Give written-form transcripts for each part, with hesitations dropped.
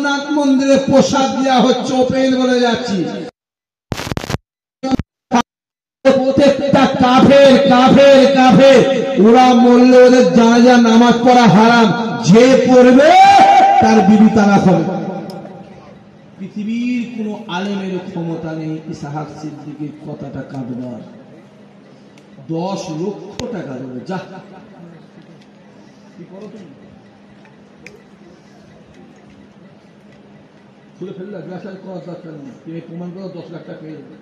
জগন্নাথ মন্দিরে প্রসাদ দেওয়া হচ্ছে, ওপেন বলে যাচ্ছি, প্রত্যেকটা কাফের কাফের কাফের, ওরা মরলে ওদের জানাজা নামাজ পড়া হারাম, যে পড়বে তার বিবি তালাক হবে। পৃথিবীর কোন আলেমের ক্ষমতা নেই ইসহাক সিদ্দিকীর কথাটা কাটবার। 10 লক্ষ টাকা দেবে, যা কি করো তুমি, খুলে ফেললে গ্লাসার করার দরকার নেই, তুমি প্রমাণ করো 10 লাখ টাকা পেয়ে যাবে।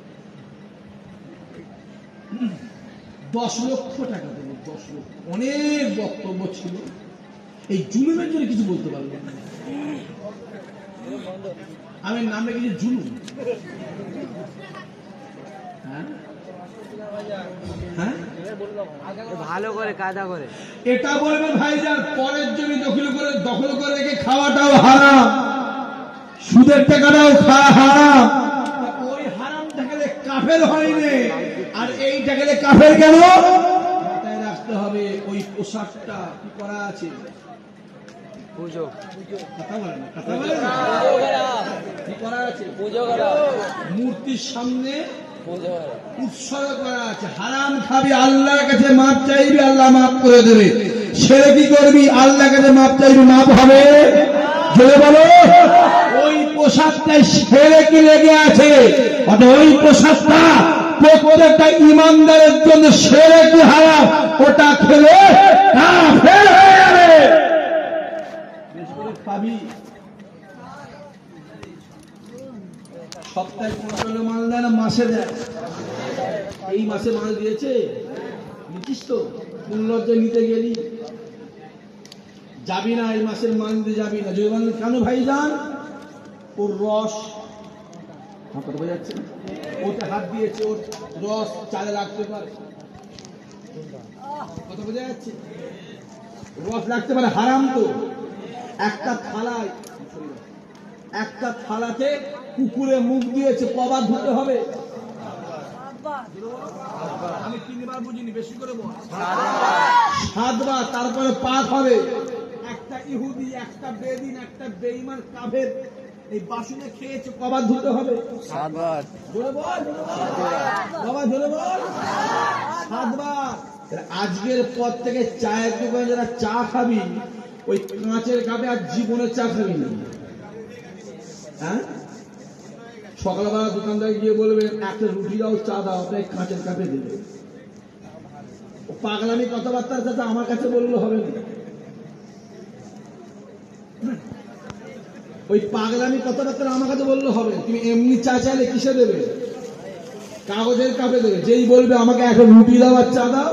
10 লক্ষ টাকা দেবে, 10 লক্ষ। অনেক বক্তব্য ছিল, এই জুলুমের জন্য কিছু বলতে পারবো না, আমি নাম রেখেছি জুলুম। হ্যাঁ ভালো করে কায়দা করে এটা বলবে ভাইজান, পরের জমি দখল করে রেখে খাওয়াটাও হারাম, সুদের টাকাটাও খাওয়া হারাম। ওই হারাম টাকালে কাফের হয়নি, আর এই টাকালে কাফের কেন? মাথায় রাখতে হবে ওই পোশাকটা কি করা আছে, পুজো কথা বলে না, কথা বলে না, কি করা আছে, পুজো করা, মূর্তির সামনে পুজো করা, উৎসর্গ করা আছে। হারাম খাবি, আল্লাহর কাছে মাপ চাইবি, আল্লাহ মাফ করে দেবে। ছেড়ে কি করবি, আল্লাহর কাছে মাপ চাইবি, মাপ হবে। জোরে বলো, ওই পোশাকটাই ছেড়ে কি লেগে আছে, ওই পোশাকটা প্রত্যেকটা ইমানদারের জন্য ছেড়ে কি হারাম, ওটা খেলে কাফের হয়ে যাবে। বেশি করে খাবি, সপ্তাহে 15 মাল দেয় না, মাসে দেয়। এই মাসে মাল দিয়েছে, নিচ্ছিস তো, কোন লজ্জায় নিতে গেলি, যাবি না, এই মাসের মাল নিতে যাবি না। যদি বলেন কেন ভাই যান, ওর রস, কথা বোঝা যাচ্ছে না, ওতে হাত দিয়েছে, ওর রস চালে লাগতে পারে, কথা বোঝা যাচ্ছে, রস লাগতে পারে, হারাম তো। একটা থালাতে কুকুরে মুখ দিয়েছে, কবার ধুতে হবে? আমি 3 বার বুঝিনি, বেশি করে বল, 7 বার, তারপরে পাক হবে। একটা ইহুদি, একটা বেদিন, একটা বেঈমান কাফের এই বাসনে খেয়েছে, কবার ধুতে হবে? 7 বার। জোরে বল বাবা, জোরে বল, 7 বার। আজকের পর থেকে চায়ের দোকানে যারা চা খাবি, ওই কাঁচের কাপে আর জীবনের চা খাবি না। হ্যাঁ, সকালবেলা দোকানদার গিয়ে বলবে একটা রুটি দাও, চা দাও, আপনার কাঁচের কাপে দেবে। ও পাগলামি কথাবার্তার সাথে আমার কাছে বললে হবে না, ওই পাগলামি কথাবার্তা আমার কাছে বললে হবে। তুমি এমনি চা চাইলে কিসে দেবে? কাগজের কাপে দেবে। যেই বলবে আমাকে একটা রুটি দাও আর চা দাও,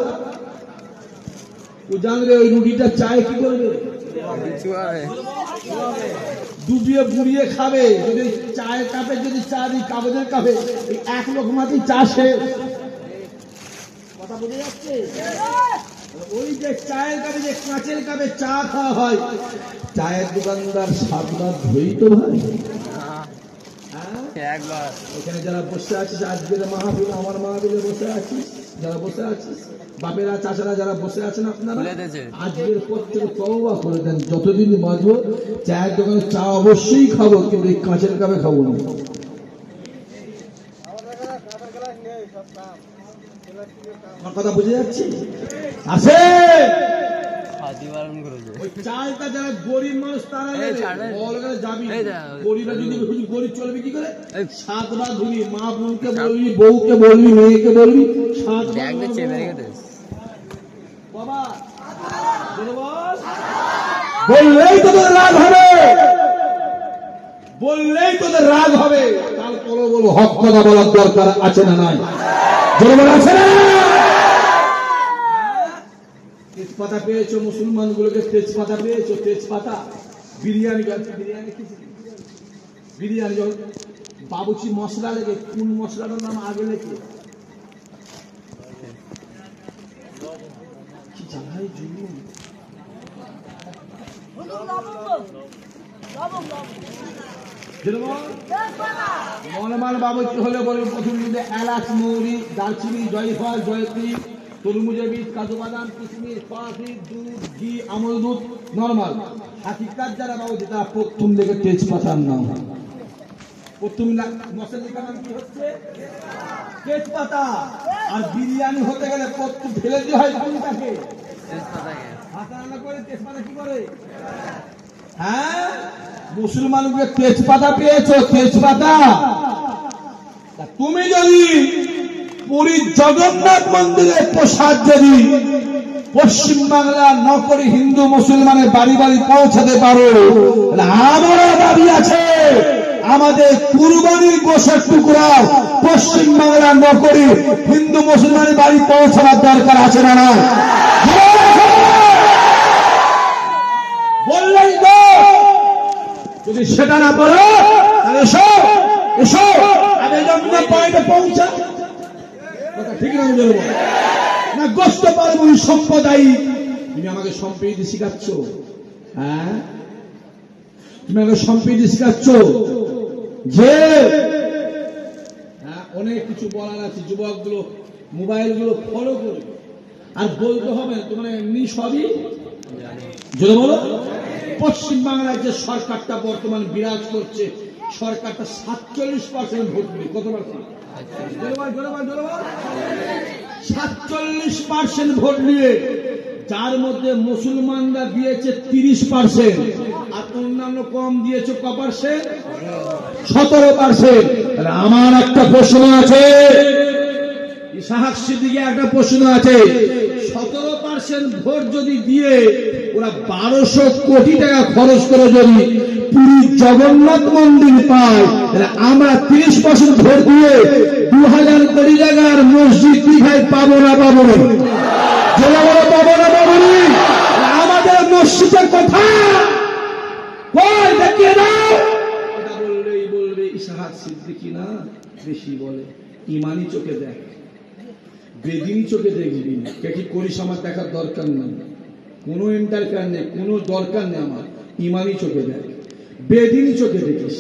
ও জানবে ওই রুটিটা চায় কি করবে, ডুবিয়ে বুড়িয়ে খাবে। যদি চায়ের কাপে যদি চা দিই, কাগজের কাপে, এক লোক মাত্রই চা শেষ। কথা বুঝে যাচ্ছে? ওই যে চায়ের কাপে, যে কাঁচের কাপে চা খাওয়া হয়, চায়ের দোকানদার 7 বার ধুই তো ভাই। একবার এখানে যারা বসে আছিস, আজকের মাহফিল, আমার মাহফিলে বসে আছিস, যারা বসে আছিস, বাপেরা চাচারা যারা বসে আছেন, আপনারা আজকের পর থেকে তওবা করে দেন, যতদিন বাঁচবো চায়ের দোকানে চা অবশ্যই খাবো, কিন্তু এই কাঁচের কাপে খাবো না। আমার কথা বুঝে যাচ্ছে? আছে ওই চালটা যারা গরিব মানুষ তারা যাবি, গরিবরা যদি গরিব চলবে কি করে? 7 বার ধুবি, মা বোনকে বলবি, বউকে বলবি, মেয়েকে বলবি, 7 বার বাবা বললেই তোদের রাগ হবে, বললেই তোদের রাগ হবে। কাল পরে বলবো হক কথা বলার দরকার আছে না নাই? জনগণ আছে না? তেজপাতা পেয়েছো, মুসলমান গুলোকে তেজপাতা পেয়েছো, তেজপাতা। বিরিয়ানি, বিরিয়ানি বাবুচি মশলা লেগে, কোন মশলাটার নাম আগে লেগে কি জানাই জুলুম। মনমান বাবুচি হলে বলবে প্রথম মধ্যে এলাচ, মৌরি, দারচিনি, জয়ফল, জয়ত্রী, তরমুজের বীজ, কাজু বাদাম, কিশমিশ, কফি, দুধ, ঘি, আমল দুধ নরমাল। হাকিকাত যারা বাবু যেটা প্রথম থেকে তেজপাতার নাম, প্রথম মশলার নাম কি হচ্ছে? তেজপাতা। আর বিরিয়ানি হতে গেলে প্রথম ফেলে দিয়ে হয় কোনটাকে? হাতে রান্না করে তেজপাতা কি করে? হ্যাঁ, মুসলমানকে তেজপাতা পেয়েছো, তেজপাতা। তুমি যদি পুরীর জগন্নাথ মন্দিরের প্রসাদ যদি পশ্চিমবাংলা নকরি হিন্দু মুসলমানের বাড়ি বাড়ি পৌঁছাতে পারো, আমারও দাবি আছে আমাদের কুরবানির গোশের টুকরা পশ্চিমবাংলা নকরি হিন্দু মুসলমানের বাড়ি পৌঁছানোর দরকার আছে না? না বললেই তো, যদি সেটা না পারো তাহলে এসো এসো পয়েন্টে পৌঁছা। ঠিক না? না গোষ্ঠ পার্বণ সম্প্রদায় তুমি আমাকে সম্প্রীতি শিখাচ্ছ? হ্যাঁ, তুমি আমাকে সম্প্রীতি শিখাচ্ছ যে অনেক কিছু বলার আছে। যুবকগুলো মোবাইল গুলো ফলো করবে আর বলতে হবে তোমার এমনি সবই যদি বলো। পশ্চিমবাংলার যে সরকারটা বর্তমান বিরাজ করছে, সরকারটা 47% ভোট নিয়ে, কত পার্সেন্ট? 47% ভোট নিয়ে, যার মধ্যে মুসলমানরা দিয়েছে 30% আর অন্যান্য কম দিয়েছে ক পার্সেন্ট? 17%। আমার একটা প্রশ্ন আছে, ইসহাক সিদ্দিকী একটা প্রশ্ন আছে, 17% ভোট যদি দিয়ে ওরা 1200 কোটি টাকা খরচ করে যদি পুরী জগন্নাথ মন্দির পায়, তাহলে আমরা 30% ভোট দিয়ে 2000 কোটি টাকার মসজিদ দীঘায় পাবো না? পাবো না? পাবো না? পাবো না? আমাদের মসজিদের কথা দেখিয়ে দাও। এটা বললেই বলবে ইসহাক সিদ্দিকী না বেশি বলে। ইমানি চোখে দেখ, বেদিনী চোখে দেখবি। কে কি করিস আমার দেখার দরকার নেই, কোনো ইন্টারফেয়ার নেই, কোনো দরকার নেই আমার। ইমানি চোখে দেখ, বেদিনী চোখে দেখিস,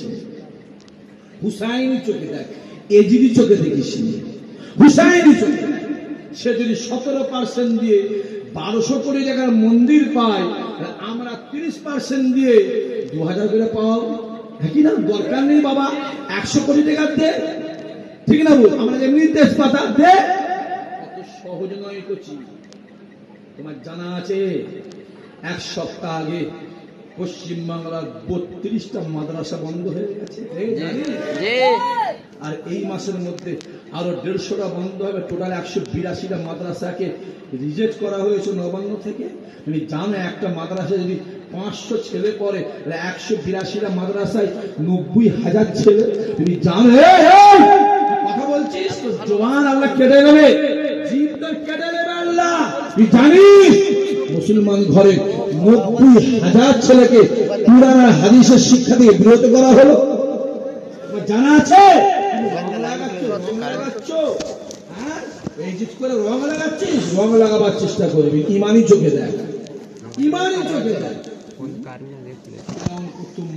হুসাইনি চোখে দেখ, এজিদি চোখে দেখিস, হুসাইনি চোখে। সে যদি 17% দিয়ে 1200 কোটি টাকার মন্দির পায়, আমরা 30% দিয়ে 2000 করে পাও। হ্যাঁ কি না? দরকার নেই বাবা 100 কোটি টাকা দে, ঠিক না? বল আমরা এমনি তেজপাতা দে, অত সহজ নয় করছি। তোমার জানা আছে 1 সপ্তাহ আগে পশ্চিমবাংলার 32টা মাদ্রাসা বন্ধ হয়ে গেছে, আর এই মাসের মধ্যে আরো 150টা বন্ধ হবে। টোটাল 182টা মাদ্রাসাকে রিজেক্ট করা হয়েছে নবান্ন থেকে। তুমি জানো একটা মাদ্রাসা যদি 500 ছেলে পড়ে, 182টা মাদ্রাসায় 90,000 ছেলে। তুমি জানো কথা বলছিস তো জওয়ান আল্লাহ কেটে নেবে, জীবটা কেটে নেবে আল্লাহ। তুই জানিস মুসলমান ঘরে 90,000 ছেলেকে কুরআন আর হাদিসের শিক্ষা দিয়ে বিরত করা হলো, জানা আছে? রং লাগাচ্ছিস, রং লাগাবার চেষ্টা করবি। ইমানি চোখে দেখ, ইমানি চোখে দেখ।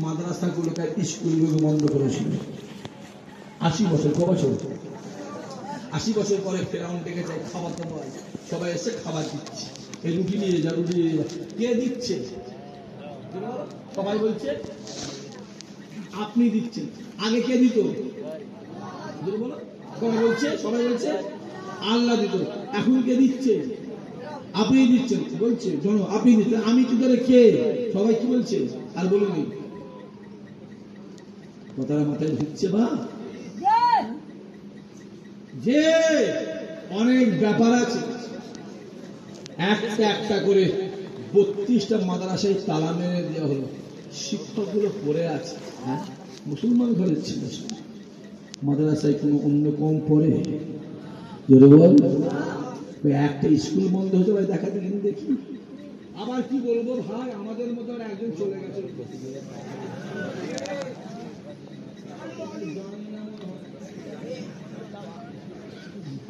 মাদ্রাসা গুলোকে স্কুলগুলো বন্ধ করেছিল 80 বছর। ক বছর? 80 বছর পরে ফেরাউন ডেকে চাই খাবার দাবার, সবাই এসে খাবার দিচ্ছে। এই রুটি নিয়ে যা, রুটি নিয়ে যা। কে দিচ্ছে? সবাই বলছে আপনি দিচ্ছেন। আগে কে দিত? বলো, সবাই বলছে, সবাই বলছে আল্লাহ দিত। এখন কে দিচ্ছে? আপনি দিচ্ছেন। বলছে জন আপনি দিচ্ছেন, আমি কি ধরে কে? সবাই কি বলছে? আর বলুন কথাটা মাথায় ঢুকছে বা? যে অনেক ব্যাপার আছে। একটা একটা করে 32টা মাদ্রাসায় তালা মেরে দেওয়া হলো। শিক্ষকগুলো পড়ে আছে, হ্যাঁ মুসলমান ঘরের ছিল, মাদ্রাসায় কোনো অন্য কম পড়ে? জোরে বল। একটা স্কুল বন্ধ হতে পারে, দেখা দিন দেখি। আবার কি বলবো ভাই, আমাদের মতো একজন চলে গেছে,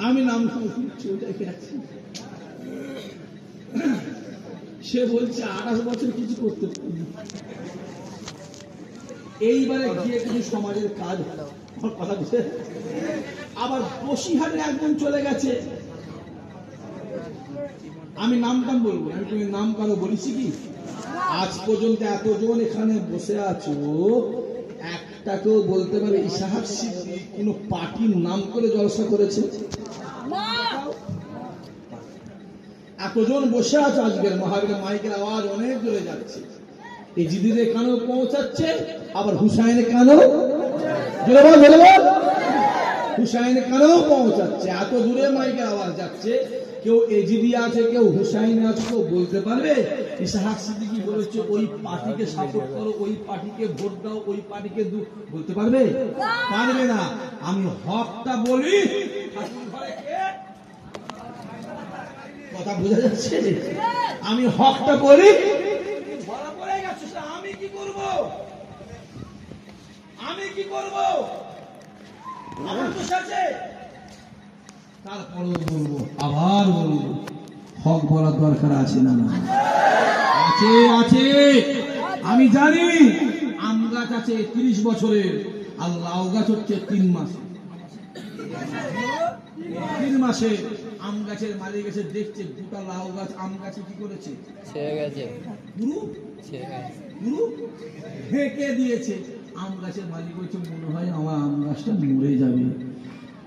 আমি নাম শুনছি, সে বলছে 28 বছর কিছু করতে পারি। এইবারে গিয়ে কিছু সমাজের কাজ কথা বলছে। আবার বসিরহাটে একজন চলে গেছে, আমি নামটাম বলবো, আমি তুমি নাম কারো বলেছি কি? আজ পর্যন্ত এতজন এখানে বসে আছো, একটাকেও বলতে পারে ইশাহাক সিদ্দিকী কোন পার্টির নাম করে জলসা করেছে? এতজন বসে আছে, আজকের মহাবীর মাইকের আওয়াজ অনেক দূরে যাচ্ছে, এই জিদিদের কানেও পৌঁছাচ্ছে, আবার হুসাইনের কানেও, জোরে বল জোরে বল, হুসাইনের কানেও পৌঁছাচ্ছে। এত দূরে মাইকের আওয়াজ যাচ্ছে, কেউ এজিদি আছে, কেউ হুসাইন আছে, কেউ বলতে পারবে ইসহাক সিদ্দিকী বলেছে ওই পার্টিকে সাপোর্ট করো, ওই পার্টিকে ভোট দাও, ওই পার্টিকে বলতে পারবে? পারবে না। আমি হকটা বলি, কথা বোঝা যাচ্ছে? আমি হকটা বলি, ধরা পড়ে গেছে, আমি কি করব? আমি কি করব? আমার দোষ আছে? তারপরেও বলবো, আবার বলবো, হক বলার দরকার আছে না? না আছে, আছে। আমি জানি আম গাছ আছে 30 বছরের, আর লাউ গাছ হচ্ছে 3 মাস। 3 মাসে আম গাছের মালিক এসে দেখছে দুটা লাউ গাছ আম গাছে কি করেছে, ছেড়ে গেছে, গুরু গুরু ঢেকে দিয়েছে। আম গাছের মালিক বলছে মনে হয় আমার আম গাছটা মরে যাবে।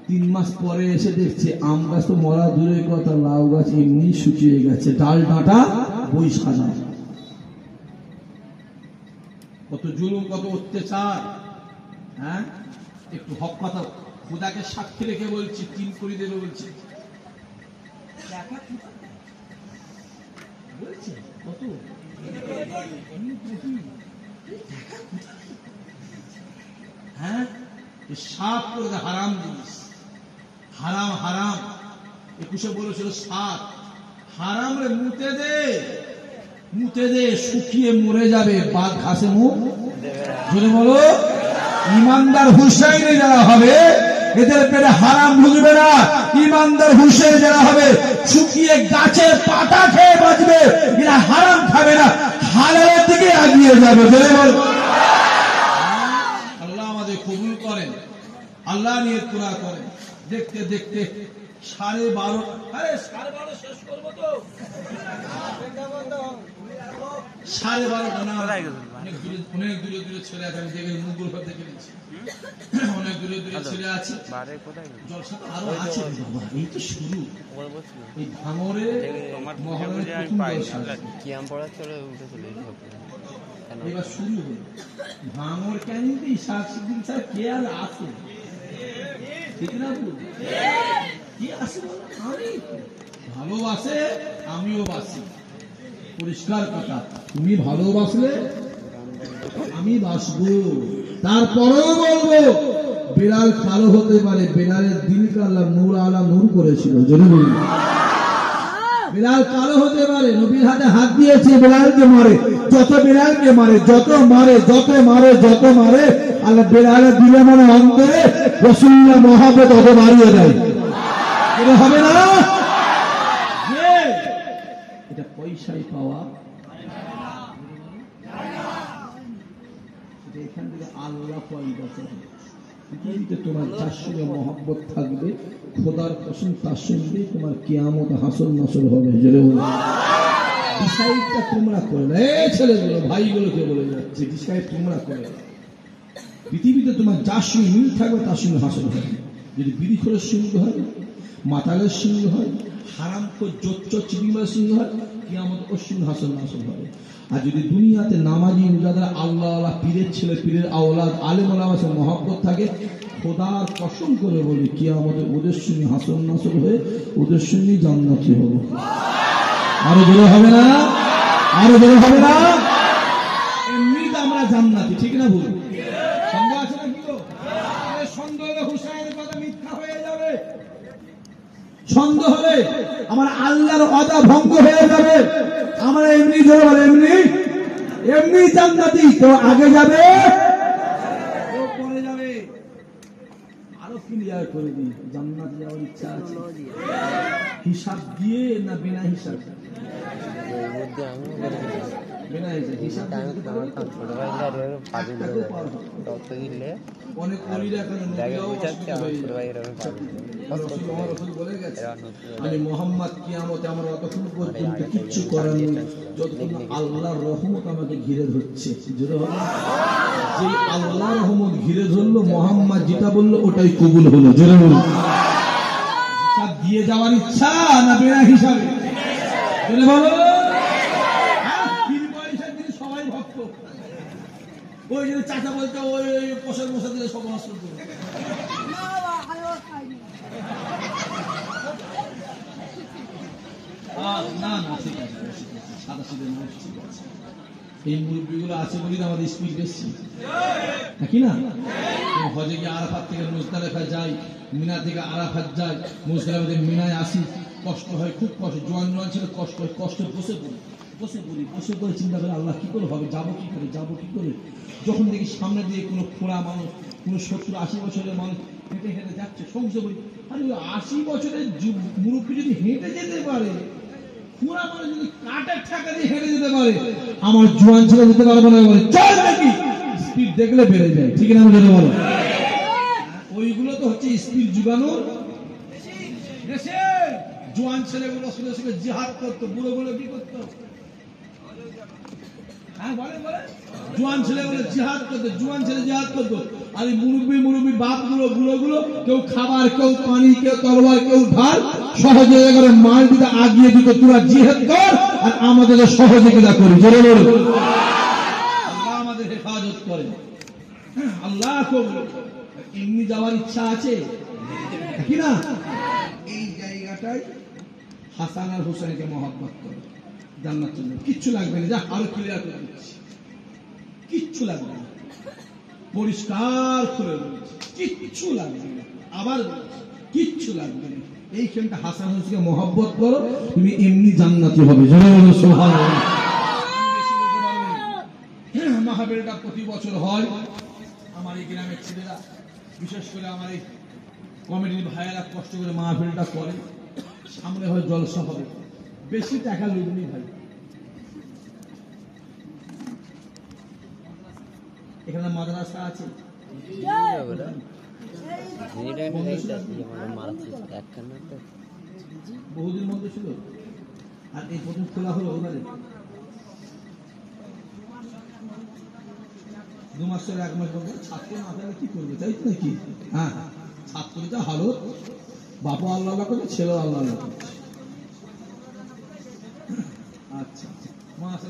3 মাস পরে এসে দেখছে আম গাছ তো মরা দূরের কথা, লাউ গাছ এমনি শুকিয়ে গেছে, ডাল ডাঁটা বই সাজা। কত জুলুম, কত অত্যাচার। হ্যাঁ, একটু হক কথা খোদাকে সাক্ষী রেখে বলছি, 3 করে দেবে বলছে। বলছে কত হ্যাঁ, সাপ করে দে, হারাম জিনিস, হারাম হারাম। 21 বলেছিল সাপ হারাম রে, মুতে দে, মুতে দে, শুকিয়ে মরে যাবে, বাঘ ঘাসে মুখ যদি বলো। ইমানদার হুসাইনে যারা হবে এদের পেটে হারাম ঢুকবে না। ইমানদার হুসাইন যারা হবে শুকিয়ে গাছের পাতা খেয়ে বাঁচবে, এরা হারাম খাবে না, হালালের দিকে এগিয়ে যাবে। বলে বল, আল্লাহ আমাদের কবুল করেন, আল্লাহ নিয়ত পুরা করেন। দেখতে দেখতে 12:30, আরে 12:30 শেষ করবো তো, 12:30 না, অনেক দূরে দূরে ছেলে আছে, আমি দেখে মুগুল ভাব দেখে নিচ্ছি, অনেক দূরে দূরে ছেলে আছে, জলসা তো আরো আছে বাবা, এই তো শুরু। এই ভাঙরে মহরমের প্রথম জলসা এবার শুরু হলো। ভাঙর কেন ইশাক সিদ্দিকী স্যার কে আর আছে, ঠিক না? কি আছে? আমি ভালোবাসে, আমিও বাসি, পরিষ্কার কথা। তুমি ভালোবাসলে আমি বাসবো। তারপরেও বলবো, বেলাল কালো হতে পারে, বেলালের দিলকে আল্লাহ নূর আলা নূর করেছিল। জরুরি বলুন, বেলাল কালো হতে পারে, নবীর হাতে হাত দিয়েছে, বেলালকে মারে, যত বেলালকে মারে, যত মারে, যত মারে, যত মারে, আল্লাহ বেলালের দিলে মানে অন্তরে রাসূলুল্লাহ মহব্বত তত বাড়িয়ে দেয়। এটা হবে না, এটা পয়সায় পাওয়া, এখান থেকে আল্লাহ পয়দা করে। পৃথিবীতে তোমার যার সঙ্গে মহব্বত থাকবে, খোদার কসম তার সঙ্গে তোমার কিয়ামত হাসল নাসল হবে। ডিসাইডটা তোমরা করে না, এই ছেলেগুলো ভাইগুলোকে বলে যাচ্ছে, ডিসাইড তোমরা করে না। পৃথিবীতে তোমার যার সঙ্গে মিল থাকবে তার সঙ্গে হাসল হবে। যদি বিড়িখোরের সঙ্গে হয়, মাতালের সঙ্গে হয়, হারামখোর জোচ্চর চিবিমার সঙ্গে হয়, কিয়ামত ওর সঙ্গে হাসল নাসল হবে। আর যদি দুনিয়াতে নামাজি রোজাদার আল্লাহ আল্লাহ পীরের ছেলে, পীরের আওলাদ, আলেম ওলামার সঙ্গে মহব্বত থাকে, খোদার কসম করে বলি কিয়ামতে ওদের সঙ্গে হাসল নাসল হয়ে ওদের সঙ্গে জান্নাতি হবে। আরো জোরে হবে না, আরো জোরে হবে না। এমনিতে আমরা জান্নাতি, ঠিক না ভুল? সন্দেহ আছে না? কি সন্দেহ হলে হুসাইনের কথা মিথ্যা হয়ে যাবে, সন্দেহ হলে আমার আল্লাহর ওয়াদা ভঙ্গ হয়ে যাবে। আমরা এমনি জোরে এমনি এমনি জান্নাতি, কেউ আগে যাবে কেউ পরে যাবে। আরো ক্লিয়ার করে দিই, জান্নাতে যাওয়ার ইচ্ছা আছে হিসাব দিয়ে না বিনা হিসাব? বেনা হয়েছে হিসাব অনেক অলিরা এখানে নবীরাও অসুবিধা হয়ে যায়। আমার রসুল বলে গেছে আমি মোহাম্মদ কিয়ামতে আমার অতক্ষণ পর্যন্ত কিচ্ছু করার নেই যতক্ষণ আল্লাহর রহমত আমাকে ঘিরে ধরছে। জোরে হবে যে আল্লাহর রহমত ঘিরে ধরলো মোহাম্মদ যেটা বললো ওটাই কবুল হলো। জোরে বলুন হিসাব দিয়ে যাওয়ার ইচ্ছা না বেনা হিসাবে? জোরে বলো। সবাই ভক্ত ওই যে চাচা বলতে ওই পোশাক মশা দিলে সব নষ্ট করবে। না না ঠিক আছে সাদা সিধে মানুষ ঠিক আছে। এই মুরব্বীগুলো আছে বলেই আমাদের স্পিড বেশি নাকি না? হজে গিয়ে আরাফাত থেকে মুজদালিফা যাই, মিনা থেকে আরাফাত যাই, মুজদালিফা থেকে মিনায় আসি, কষ্ট হয় খুব কষ্ট। জোয়ান জোয়ান ছিল কষ্ট হয়, কষ্ট বসে পড়ে চিন্তা করে আল্লাহ কি করে হবে, যাবো কি করে। যখন দেখি সামনে দিয়ে কোনো খোঁড়া মানুষ, কোনো 70-80 বছরের মানুষ হেঁটে হেঁটে যাচ্ছে, সংশয় বলি আরে 80 বছরের মুরব্বী যদি হেঁটে যেতে পারে, খোঁড়া মানুষ যদি কাঠের ঠাকা দিয়ে হেঁটে যেতে পারে, আমার জোয়ান ছেলে যেতে পারবো না। বলে চল নাকি স্পিড দেখলে বেড়ে যায়, ঠিক না? আমাদের বলো ওইগুলো তো হচ্ছে স্পিড যুগানোর দেশে। জোয়ান ছেলেগুলো শুধু জিহাদ করতো, বুড়োগুলো কি করতো? জোয়ান ছেলেগুলো জিহাদ করতো, জোয়ান ছেলে জিহাদ করতো। আর এই মুরব্বী বাপগুলো বুড়োগুলো কেউ খাবার, কেউ পানি, কেউ তরোয়ার, কেউ ঢাল সহজে করে মাল দিতে আগিয়ে দিত, তোরা জিহাদ কর আর আমাদের সহযোগিতা করি। জোরে বলো আল্লাহ আমাদের হেফাজত করে। আল্লাহ এমনি যাওয়ার ইচ্ছা আছে কি না? এই জায়গাটাই হাসান আর হোসেনকে মহব্বত করে জান্নাত জন্য কিচ্ছু লাগবে না। যা আরো ক্লিয়ার করে দিচ্ছি, কিচ্ছু লাগবে না, পরিষ্কার করে বলছি কিচ্ছু লাগবে না। আবার কিচ্ছু লাগবে না। এইখানটা হাসান হোসেনকে মহব্বত করো, তুমি এমনি জান্নাতি হবে। জোরে বলো সুবহানাল্লাহ। মাহফিলটা প্রতি বছর হয়। আমার এই গ্রামের ছেলেরা, বিশেষ করে আমার এই কমিটির ভাইয়েরা কষ্ট করে মাহফিলটা করে। সামনে হয় জলসা হবে, বেশি টাকা লুটনি ভাই। এখানে মাদ্রাসা আছে, বহুদিন বন্ধ ছিল, আর এই প্রথম খোলা হলো ওখানে 2 মাস 1 মাস বন্ধ। ছাত্র না থাকলে কি করবে, তাই তো নাকি? হ্যাঁ, ছাত্রটা হালো, বাবা আল্লাহ করছে, ছেলে আল্লাহ করছে। আচ্ছা মাস